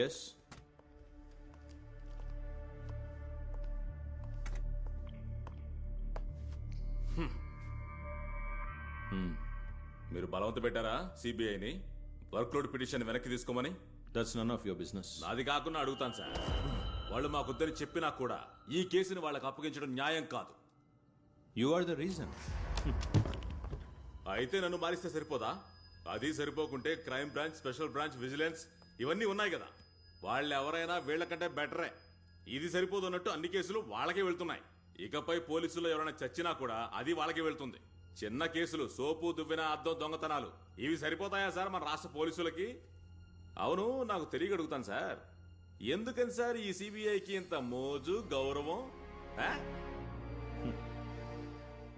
Yes. మీరు బలవంత పెట్టారా సిబిఐని వర్క్లోడ్ పిటిషన్ వెనక్కి తీసుకోమని? That's none of your business. నాది కాకుండా అడుగుతాను సార్. వాళ్ళు మాకొద్దని చెప్పినా కూడా ఈ కేసుని వాళ్ళకి అప్పగించడం న్యాయం కాదు. You are the reason. అయితే నన్ను మారిస్తే సరిపోదా? అది సరిపోకుంటే crime branch, special branch, vigilance ఇవన్నీ ఉన్నాయి కదా. వాళ్ళు ఎవరైనా వీళ్ళకంటే బెటరే. ఇది సరిపోదు అన్నట్టు అన్ని కేసులు వాళ్ళకే వెళ్తున్నాయి. ఇకపై పోలీసులు ఎవరైనా చచ్చినా కూడా అది వాళ్ళకే వెళ్తుంది. చిన్న కేసులు, సోపు దువ్విన అద్దం దొంగతనాలు, ఇవి సరిపోతాయా సార్ మన రాష్ట్ర పోలీసులకి? అవును, నాకు తెలియ అడుగుతాను సార్, ఎందుకని సార్ ఈ సిబిఐకి ఇంత మోజు, గౌరవం?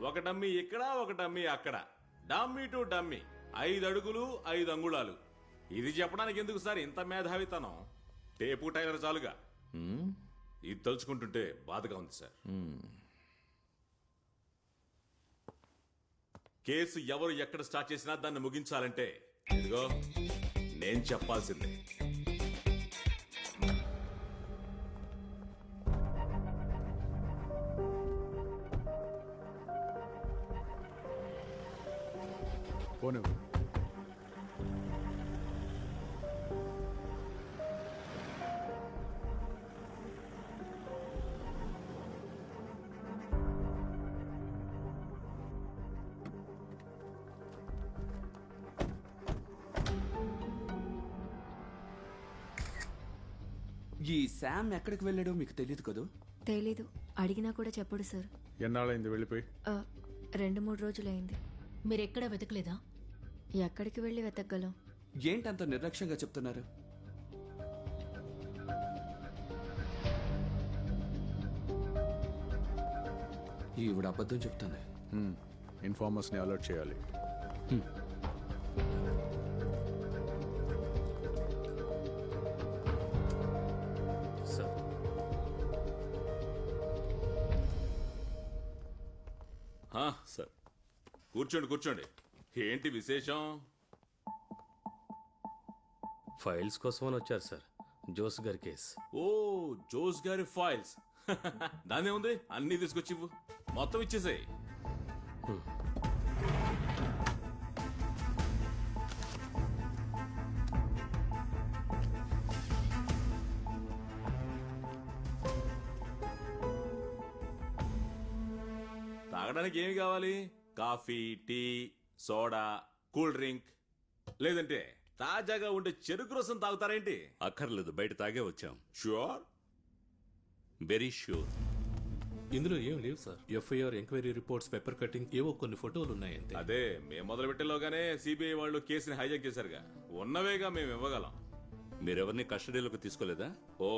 ఒక డమ్మీ ఇక్కడ, ఒక డమ్మీ అక్కడ, డమ్మీ టు డమ్మీ, 5 అడుగులు 5 అంగుళాలు. ఇది చెప్పడానికి ఎందుకు సార్ ఇంత మేధావితనం? Tape tailor చాలుగా. ఇది తలుచుకుంటుంటే బాధగా ఉంది సార్. కేసు ఎవరు ఎక్కడ స్టార్ట్ చేసినా దాన్ని ముగించాలంటే ఇదిగో నేను చెప్పాల్సిందే. పోను. ఈ శామ్ ఎక్కడికి వెళ్ళాడో మీకు తెలియదు కదూ? తెలీదు, అడిగినా కూడా చెప్పడు సార్. ఎన్నాళ్ళైంది వెళ్ళిపోయి? 2-3 రోజులైంది. మీరెక్కడ వెతకలేదా? ఎక్కడికి వెళ్ళి వెతకగలం? ఏంటంత నిర్లక్ష్యంగా చెప్తున్నారు? ఈవిడ అబద్ధం చెప్తాను. ఇన్ఫార్మర్స్ ని అలర్ట్ చేయాలి. సార్ కూర్చోండి కూర్చోండి. ఏంటి విశేషం? ఫైల్స్ కోసం వచ్చారు సార్. జోస్ గారి కేసు. ఓ, జోస్ గారి ఫైల్స్. దాన్నే ఉంది, అన్ని తీసుకొచ్చి ఇవ్వు. మొత్తం ఇచ్చేసాయి. తాగడానికి ఏమి కావాలి? Coffee, tea, soda, cool drink, లేదంటే తాజాగా ఉండే చెరుకు రసం తాగుతారేంటి? అక్కర్లేదు, బయట తాగే వచ్చాం. ష్యూర్? Very sure. ఇందులో ఏం లేవు sir. FIR, enquiry reports, paper cutting, ఏవో కొన్ని ఫోటోలు ఉన్నాయంతే. అదే మేము మొదలు పెట్టేలోగానే సిబిఐ వాళ్ళు కేసుని హైజాక్ చేశారుగా. ఉన్నవేగా మేము ఇవ్వగలం. మీరెవరిని కస్టడీలోకి తీసుకోలేదా? ఓ,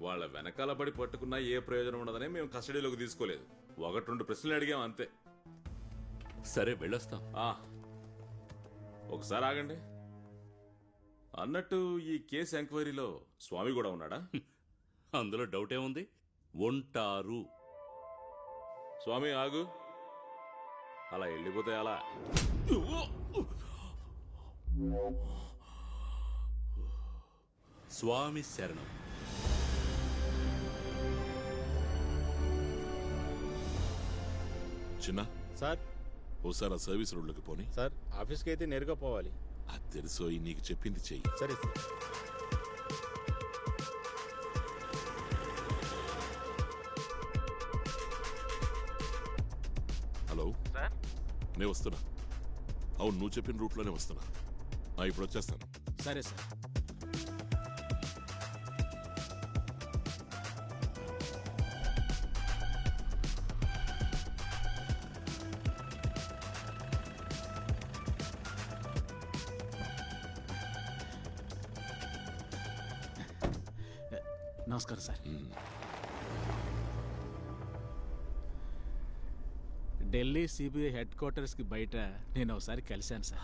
వాళ్ళ వెనకాల పడి పట్టుకున్నా ఏ ప్రయోజనం ఉండదని మేము కస్టడీలోకి తీసుకోలేదు. 1-2 ప్రశ్నలు అడిగాం అంతే. సరే, వెళ్ళొస్తాం. ఒకసారి ఆగండి. అన్నట్టు ఈ కేసు ఎంక్వైరీలో స్వామి కూడా ఉన్నాడా? అందులో డౌట్ ఏముంది, ఉంటారు. స్వామి ఆగు. అలా వెళ్ళిపోతే అలా. స్వామి శరణం. చిన్న సార్, ఓసారి ఆ సర్వీస్ రోడ్లోకి పోని. సార్ ఆఫీస్కి అయితే నేరుగా పోవాలి. అది తెలుసు, నీకు చెప్పింది చెయ్యి. సరే సార్. హలో సార్, నేను వస్తున్నా. అవును, నువ్వు చెప్పిన రూట్లోనే వస్తున్నా. ఇప్పుడు వచ్చేస్తాను. సరే సార్. నమస్కారం sir. Delhi CBI head quarters కి బయట నేను ఒకసారి కలిశాను సార్.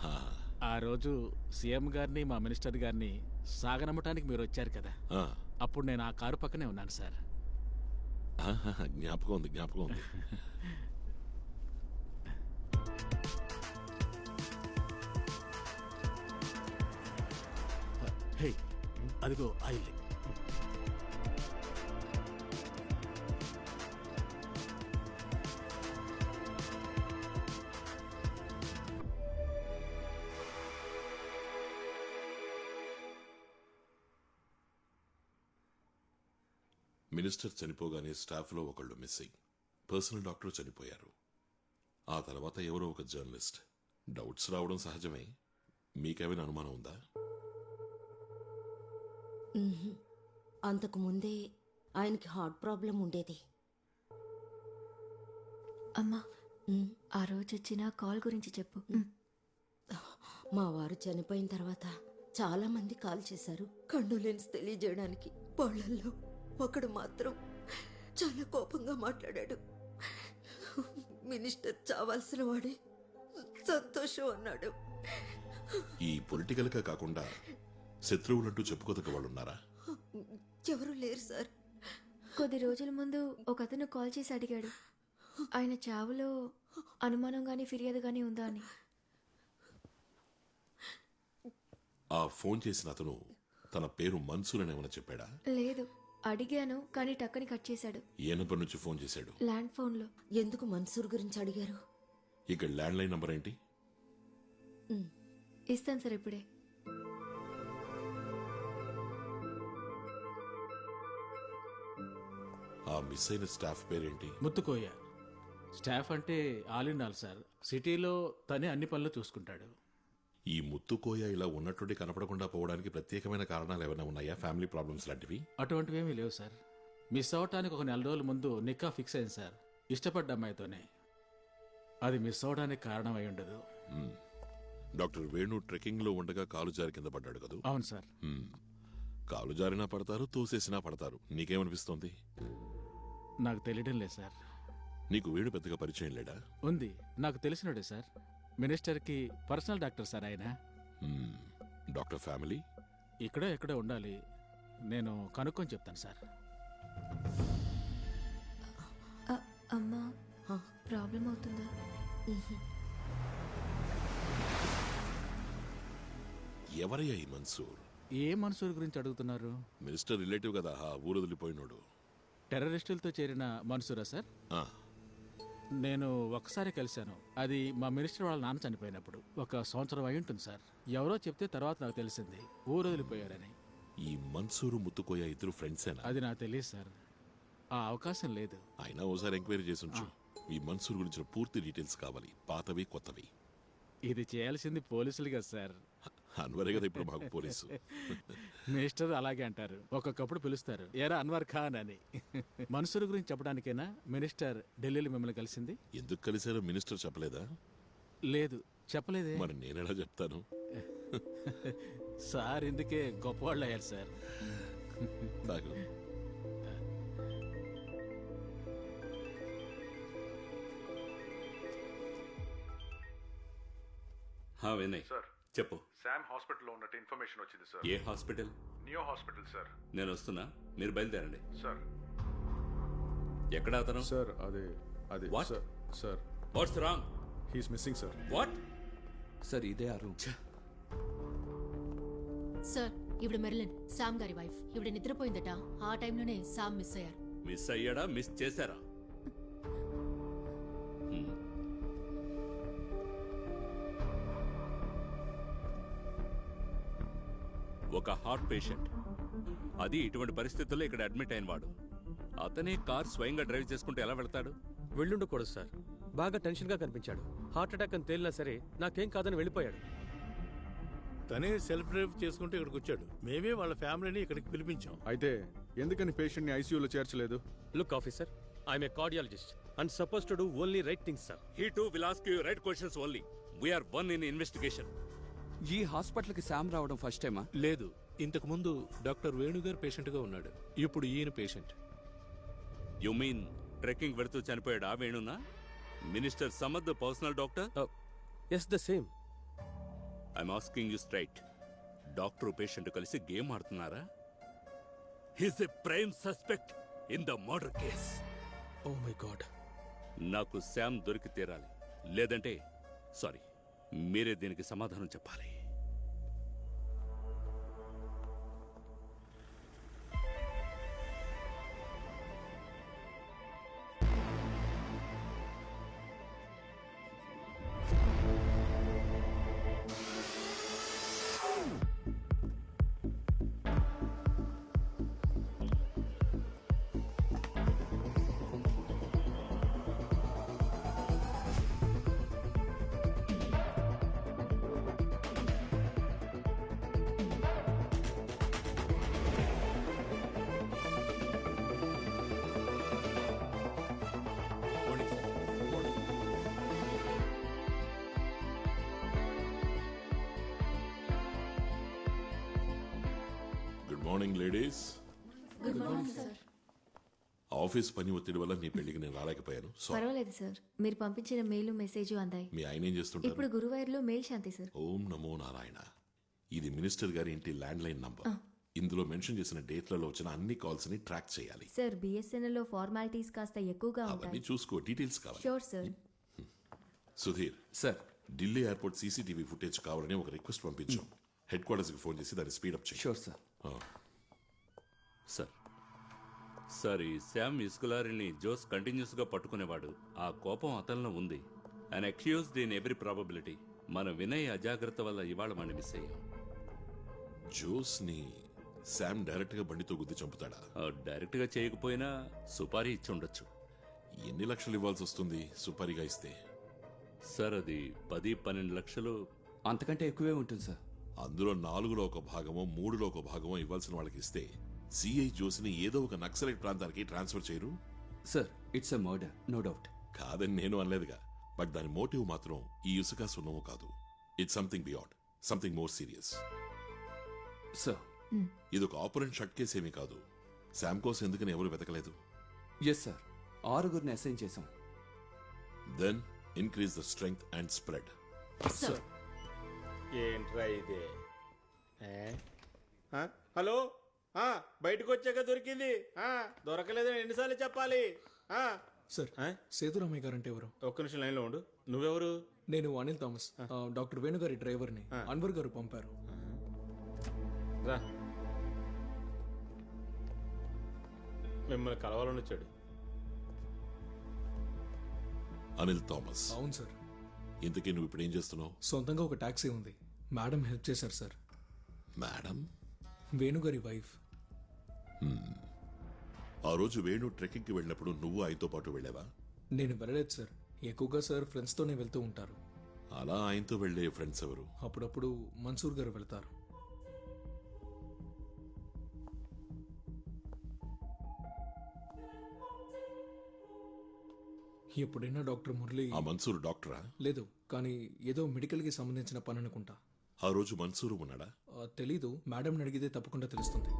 ఆ రోజు సీఎం గారిని, మా మినిస్టర్ గారిని సాగనమ్మటానికి మీరు వచ్చారు కదా. అప్పుడు నేను ఆ కారు పక్కనే ఉన్నాను సార్. జ్ఞాపకం ఉంది, జ్ఞాపకం ఉంది. అదిగో ఆయిల్. మినిస్టర్ చనిపోగానే స్టాఫ్లో ఒకళ్ళు మిస్సింగ్. పర్సనల్ డాక్టర్ చనిపోయారు. ఆ తర్వాత ఎవరో ఒక జర్నలిస్ట్. డౌట్స్ రావడం సహజమే. మీకేమైనా అనుమానం ఉందా? అంతకు ముందే ఆయనకి హార్ట్ ప్రాబ్లం ఉండేది. అమ్మా, ఆ రోజు వచ్చిన కాల్ గురించి చెప్పు. మా వారు చనిపోయిన తర్వాత చాలా మంది కాల్ చేశారు కండోలెన్స్ తెలియజేయడానికి. వాళ్ళల్లో ఒకడు మాత్రం చాలా కోపంగా మాట్లాడాడు. మినిస్టర్ చావాల్సిన వాడే, సంతోషం అన్నాడు. ఈ పొలిటికల్ గా కాకుండా శత్రువులంటూ చెప్పుకోదగ్గ వాళ్ళు ఉన్నారా? ఎవరూ లేరు సార్. కొద్ది రోజుల ముందు ఒక అతను కాల్ చేసి అడిగాడు ఆయన చావులో అనుమానం గానీ ఫిర్యాదు గానీ ఉందా అని. ఆ ఫోన్ చేసిన అతను తన పేరు మన్సూర్ అని ఏమైనా చెప్పాడా? లేదు, అడిగాను కానీ టక్కని కట్ చేశాడు. ఏ నంబర్ నుంచి ఫోన్ చేశాడు? ల్యాండ్ ఫోన్లో. ఎందుకు మన్సూర్ గురించి అడిగారు? ఇక్కడ ల్యాండ్ లైన్ నంబర్ ఏంటి? ఇస్తాను సార్ ఇప్పుడే. ఆ మిస్ అయిన స్టాఫ్ పేరేంటి? ముత్తుకోయ. స్టాఫ్ అంటే ఆల్ ఇన్ ఆల్ సార్. సిటీలో తనే అన్ని పనులు చూసుకుంటాడు. ఈ ముత్తుకోయ ఇలా ఉన్నట్టుండి కనపడకుండా పోవడానికి ప్రత్యేకమైన కారణాలు ఏమైనా ఉన్నాయా? ఫ్యామిలీ ప్రాబ్లమ్స్ లాంటివి? అటువంటివేమీ లేవు సార్. మిస్ అవటానికి ఒక 4 రోజుల ముందు నిక్కా ఫిక్స్ అయింది సార్, ఇష్టపడ్డ అమ్మాయితోనే. అది మిస్ అవడానికి కారణం అయి ఉండదు. డాక్టర్ వేణు ట్రెక్కింగ్ లో ఉండగా కాలు జారి కింద పడ్డాడు కదా? అవును సార్. కాలు జారినా పడతారు, తోసేసినా పడతారు. నీకేమనిపిస్తోంది? నాకు తెలియడం లేదు సార్. నీకు వేణు పెద్దగా పరిచయం లేడా? ఉంది, నాకు తెలిసినడే సార్. మినిస్టర్కి పర్సనల్ డాక్టర్ సార్ ఆయన. డాక్టర్ ఫ్యామిలీ ఇక్కడే ఎక్కడే ఉండాలి. నేను కనుక్కొని చెప్తాను సార్. అమ్మా, ప్రాబ్లం అవుతుందా? ఎవరయ్యా ఈ మన్సూర్? ఏ మన్సూర్ గురించి అడుగుతున్నారు? మినిస్టర్ రిలేటివ్ కదా, ఆ ఊరు వదిలిపోయినోడు. టెర్రరిస్టులతో చేరిన మన్సూరా సార్? నేను ఒకసారి కలిశాను. అది మా మినిస్టర్ వాళ్ళ నాన్న చనిపోయినప్పుడు. 1 సంవత్సరం అయి ఉంటుంది సార్. ఎవరో చెప్తే తర్వాత నాకు తెలిసింది ఊరు వదిలిపోయారని. ఈ మన్సూరు ముత్తుకోయ ఇద్దరు ఫ్రెండ్సేనా? అది నాకు తెలియదు సార్. ఆ అవకాశం లేదు. అయినా ఓసారి ఎంక్వైరీ చేసి ఉంచు. ఈ మన్సూర్ గురించిన పూర్తి డీటెయిల్స్ కావాలి, పాతవి కొత్తవి. ఇది చేయాల్సింది పోలీసులు కదా సార్. అన్వరే కదా ఇప్పుడు మాకు పోలీసు. మినిస్టర్ అలాగే అంటారు. ఒక్కొక్కప్పుడు పిలుస్తారు, ఏరా అన్వర్ ఖాన్ అని. మన్సూర్ గురించి చెప్పడానికైనా మినిస్టర్ ఢిల్లీలో మిమ్మల్ని కలిసింది? ఎందుకు కలిసారో మినిస్టర్ చెప్పలేదా? లేదు, చెప్పలేదే. మరి నేనెలా చెప్తాను? సార్ ఇందుకే గొప్పవాళ్ళు అయ్యారు సార్. నాకు వినయ్ సార్ చెప్పు. శామ్ హాస్పిటల్లో ఉన్నట్టు ఇన్ఫర్మేషన్ వచ్చింది సార్. ఏ హాస్పిటల్? Neo hospital sir. నేను వస్తున్నా, మీరు బయలుదేరండి. సార్ ఎక్కడ అతను? సార్ అదే What? Sir what's wrong? He's missing sir. What? Sir ఇదే ఆ రూమ్. సార్ ఇవిడ మెర్లిన్, సామ్ గారి వైఫ్. ఇవిడ నిద్రపోయిందట. ఆ టైంలోనే సామ్ మిస్ అయ్యారు. మిస్ అయ్యాడా, మిస్ చేశారా? ఒక హార్ట్ పేషెంట్, అది ఇటువంటి పరిస్థితుల్లో ఇక్కడ అడ్మిట్ అయిన వాడు. అతనే కార్ స్వయంగా డ్రైవ్ చేసుకుంటూ ఎలా వెళ్తాడు? వెళ్ళుండకూడదు సార్. బాగా టెన్షన్గా కనిపించాడు. హార్ట్ అటాక్ అని తేలినా సరే నాకేం కాదని వెళ్ళిపోయాడు. తనే సెల్ఫ్ డ్రైవ్ చేసుకుంటూ ఇక్కడికి వచ్చాడు. మేమే వాళ్ళ ఫ్యామిలీని ఇక్కడికి పిలిపించాం. అయితే ఎందుకని పేషెంట్ ని ఐసీయూలో చేర్చలేదు? Look officer, I'm a cardiologist and suppose to do only right things sir. He too will ask you right questions only. We are one in investigation. ఈ హాస్పిటల్కి శామ్ రావడం ఫస్ట్ టైమా? లేదు, ఇంతకు ముందు డాక్టర్ వేణుగారు పేషెంట్ గా ఉన్నాడు. ఇప్పుడు ఈయన పేషెంట్. You mean ట్రెక్కింగ్ వెళుతూ చనిపోయాడు ఆ వేణునా? Minister Samad personal doctor? Yes, the same. I'm asking you straight. Doctor patient కలిసి గేమ్ ఆడుతున్నారా? He's a prime suspect in the murder case. Oh my god. నాకు శామ్ దొరికి తీరాలి, లేదంటే సారీ, మీరే దీనికి సమాధానం చెప్పాలి. Morning ladies. Good morning sir. Office పని ఒత్తిడి వల్ల నీ పెళ్లికి నేను రాలేకపోయాను. పర్వాలేదు సార్, మీరు పంపించిన మెయిల్ మెసేజ్ అందాయి. మీ ఆయన ఏం చేస్తుంటారు? ఇప్పుడు గురువాయూర్లో మెయిల్ శాంతి సార్. ఓం నమో నారాయణ. ఇది మినిస్టర్ గారి ఇంటి ల్యాండ్ లైన్ నంబర్. ఇందులో మెన్షన్ చేసిన డేట్లలో వచ్చిన అన్ని కాల్స్ ని ట్రాక్ చేయాలి. సార్, బిఎస్ఎన్ఎల్ లో ఫార్మాలిటీస్ కాస్త ఎక్కువగా అవన్నీ ఉంటాయి. చూసుకో, డీటెయిల్స్ కావాలి. Sure sir. Sudheer sir, Delhi airport CCTV footage కావాలని ఒక రిక్వెస్ట్ పంపించాం. హెడ్ క్వార్టర్స్ కి ఫోన్ చేసి దాన్ని స్పీడప్ చేయి. Sure sir. సార్ సార్ ఈ శామ్ ఇస్కులారిని జోస్ కంటిన్యూస్ గా పట్టుకునేవాడు. ఆ కోపం అతనిలో ఉంది. And accused in every probability. మన వినయ్ అజాగ్రత్త వల్ల ఇవాళ మనం మిస్ అయ్యాం. జోస్ ని శామ్ డైరెక్ట్ గా బండితో గుద్ది చంపుతాడా? డైరెక్ట్ గా చేయకపోయినా సుపారీ ఇచ్చి ఉండొచ్చు. ఎన్ని లక్షలు ఇవ్వాల్సి వస్తుంది సుపారీగా ఇస్తే? సార్ అది 10-12 లక్షలు. అంతకంటే ఎక్కువే ఉంటుంది సార్. అందులో 4లో ఒక భాగమో 3లో ఒక భాగమో ఇవ్వాల్సిన వాళ్ళకి ఇస్తే సిఐ జోస్ని ఏదో ఒక నక్సలైట్ ప్రాంతానికి ట్రాన్స్ఫర్ చేయరు? Sir, it's a murder, no doubt. కాదని నేను అనలేదుగా, బట్ దాని మోటివ్ మాత్రం ఈ ఇసుక సున్నము కాదు. It's something beyond, something more serious. Sir, ఇది ఒక ఆపరెంట్ షట్ కేసు ఏమీ కాదు. శామ్ కోసం ఎందుకని ఎవరు వెతకలేదు? ఎస్ సార్, 6గురిని అసైన్ చేశాం. Then increase the strength and spread. Sir. ఏంట్రా ఇదే? హలో, బయటకు వచ్చాక దొరికింది. దొరకలేదని ఎన్నిసార్లు చెప్పాలి? సార్, సేతురామయ్య గారు అంటే ఎవరు? ఒక్క నిమిషం లైన్లో ఉండు. నువ్వెవరు? నేను అనిల్ థామస్, డాక్టర్ వేణు గారి డ్రైవర్ని. అన్వర్ గారు పంపారు. రా, మిమ్మల్ని కలవాలని వచ్చాడు. అనిల్ థామస్? అవును సార్. ఇంతకీ నువ్వు ఇప్పుడు ఏం చేస్తున్నావు? సొంతంగా ఒక టాక్సీ ఉంది. మేడం హెల్ప్ చేశారు సార్. మేడం? వేణుగారి వైఫ్. ఆ రోజు వేణు ట్రెక్కింగ్కి వెళ్ళినప్పుడు నువ్వు ఆయనతో పాటు వెళ్ళావా? నేను వెళ్ళలేదు సార్. ఎక్కువగా సార్ ఫ్రెండ్స్తోనే వెళ్తూ ఉంటారు. అలా ఆయనతో వెళ్ళే ఫ్రెండ్స్ ఎవరు? అప్పుడప్పుడు మన్సూర్ గారు వెళ్తారు. ఎప్పుడైనా డాక్టర్ మురళి. ఆ మన్సూర్ డాక్టరా? లేదు, కానీ ఏదో మెడికల్కి సంబంధించిన పని అనుకుంటా. ఆ రోజు మన్సూరు ఉన్నాడా? తెలీదు. మేడం అడిగితే తప్పకుండా తెలుస్తుంది.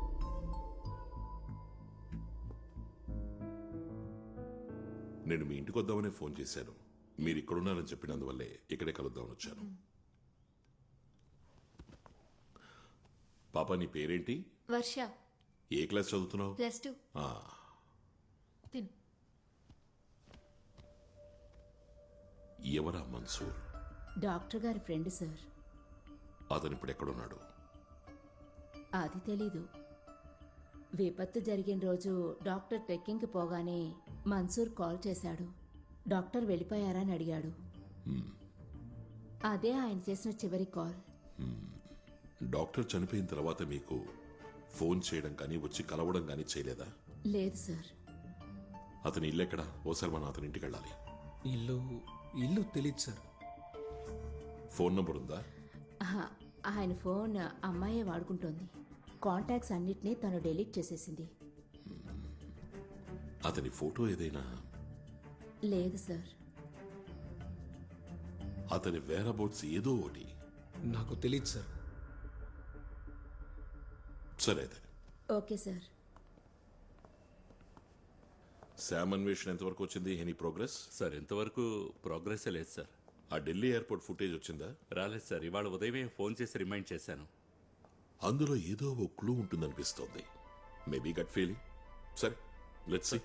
నేను మీ ఇంటికి వద్దామనే ఫోన్ చేశాను. మీరు ఇక్కడున్నారని చెప్పినందువల్లే ఇక్కడే కలుద్దామని వచ్చాను. పాప, నీ పేరేంటి? వర్ష. ఏ క్లాస్ చదువుతున్నావు? +2. తిను. ఎవరా మన్సూర్? డాక్టర్ గారి ఫ్రెండ్ సార్. అతను ఇప్పుడు ఎక్కడున్నాడు? అది తెలీదు. విపత్తు జరిగిన రోజు డాక్టర్ ట్రెక్కింగ్కి పోగానే మన్సూర్ కాల్ చేశాడు. డాక్టర్ వెళ్ళిపోయారా అని అడిగాడు. అదే ఆయన చేసిన చివరి కాల్. డాక్టర్ చనిపోయిన తర్వాత మీకు ఫోన్ చేయడం కానీ వచ్చి కలవడం కానీ చేయలేదా? లేదు సార్. అతని ఇల్లు ఎక్కడా? ఓసారి మనం అతని ఇంటికి వెళ్ళాలి. ఇల్లు తెలీదు సార్. ఫోన్ నంబర్ ఉందా? ఆయన ఫోన్ అమ్మాయే వాడుకుంటోంది. కాంటాక్ట్స్ అన్నిటినీ తను డిలీట్ చేసేసింది. అతని ఫోటో ఏదైనా? లేదు సార్. అతని వేరబౌట్స్ ఏదో ఒకటి? నాకు తెలియదు సార్. సరే అయితే. Okay sir. శామ్ అన్వేషణ ఎంతవరకు వచ్చింది? Any progress? సార్, ఎంతవరకు ప్రోగ్రెస్ లేదు సార్. ఆ ఢిల్లీ ఎయిర్పోర్ట్ ఫుటేజ్ వచ్చిందా? రాలేదు సార్. ఇవాళ ఉదయమే ఫోన్ చేసి రిమైండ్ చేశాను. అందులో ఏదో ఓ క్లూ ఉంటుందనిపిస్తోంది. Maybe gut feeling. సరే, లెట్స్ సీ.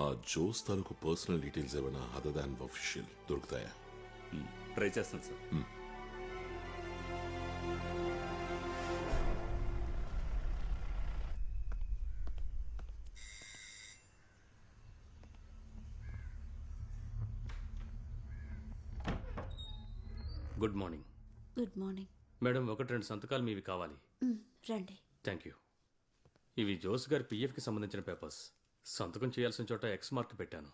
ఆ జోస్ తాలూకు పర్సనల్ డీటెయిల్స్ ఏమైనా అదర్ దాన్ అఫీషియల్ దొరుకుతాయా? ట్రై చేస్తాను sir. Good morning. Good morning madam. 1-2 సంతకాలు మీవి కావాలి. రండి. Thank you. ఇవి జోస్ గారి పిఎఫ్కి సంబంధించిన పేపర్స్. సంతకం చేయాల్సిన చోట ఎక్స్ మార్క్ పెట్టాను.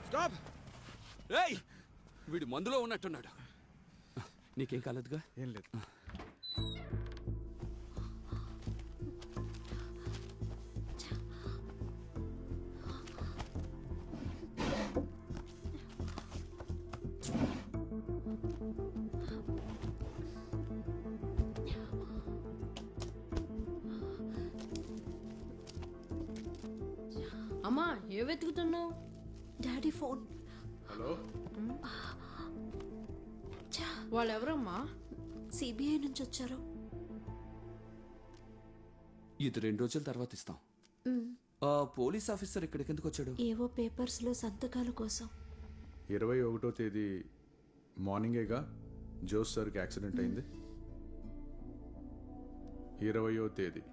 స్టాప్! ఏయ్! వీడు మందులో ఉన్నట్టున్నాడు. నీకేం కాలేదుగా? ఏం లేదు. అమ్మా ఏ వెతుకుతున్నావు? Daddy phone. హలో, వాళ్ళెవరమ్మా? సిబిఐ నుంచి వచ్చారు. ఇది 2 రోజుల తర్వాత ఇస్తాం. ఆ పోలీస్ ఆఫీసర్ ఇక్కడికి ఎందుకు వచ్చాడు? ఏవో పేపర్స్ లో సంతకాల కోసం. 21వ తేదీ మార్నింగేగా జోస్ సార్కి యాక్సిడెంట్ అయింది. 20వ తేదీ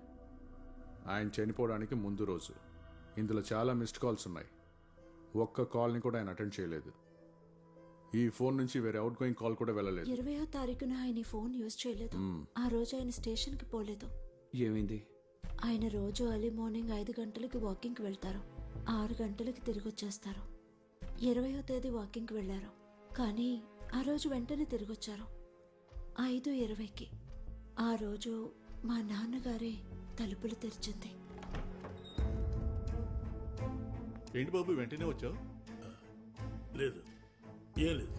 ఆయన చనిపోవడానికి ముందు రోజు. ఇందులో చాలా మిస్డ్ కాల్స్ ఉన్నాయి. ఒక్క కాల్ని కూడా ఆయన అటెండ్ చేయలేదు. ఈ ఫోన్ నుంచి వేరే అవుట్ గోయింగ్ కాల్ కూడా వెళ్ళలేదు. 20వ తారీఖున ఆయన ఈ ఫోన్ యూజ్ చేయలేదు. ఆ రోజు ఆయన స్టేషన్ కి పోలేదు. ఏమైంది? ఆయన రోజు ఎర్లీ మార్నింగ్ 5 గంటలకి వాకింగ్కి వెళ్తారు. 6 గంటలకి తిరిగి వచ్చేస్తారు. 20వ తేదీ వాకింగ్కి వెళ్ళారు, కానీ ఆ రోజు వెంటనే తిరిగి వచ్చారు 5:20కి. ఆ రోజు మా నాన్నగారే తలుపులు తెరిచింది. ఏంటి బాబు వెంటనే వచ్చావు? లేదు, ఏం లేదు.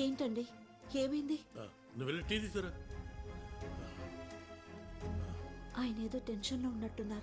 ఏంటండి, ఏమైంది? నువ్వు వెళ్ళి టీ తీసుకురా. ఆయన ఏదో టెన్షన్లో ఉన్నట్టున్నారు.